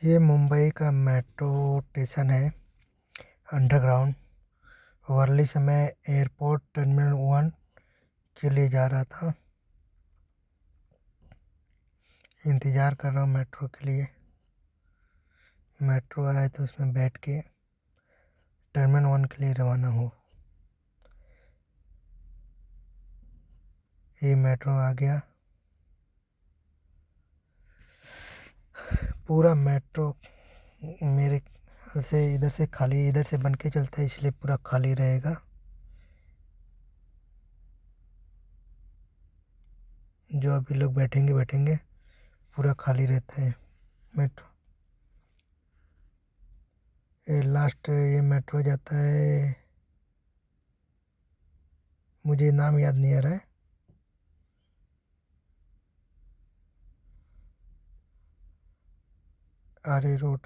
ये मुंबई का metro station है, अंडरग्राउंड। वर्ली से मैं एयरपोर्ट टर्मिनल 1 के लिए जा रहा था। इंतज़ार कर रहा हूँ मेट्रो के लिए। मेट्रो आए तो उसमें बैठ के टर्मिनल 1 के लिए रवाना हो। ये मेट्रो आ गया। पूरा मेट्रो मेरे ख्याल से इधर से खाली, इधर से बन के चलता है इसलिए पूरा खाली रहेगा। जो अभी लोग बैठेंगे बैठेंगे, पूरा खाली रहता है मेट्रो। ये लास्ट ये मेट्रो जाता है, मुझे नाम याद नहीं आ रहा है। आरे रोड।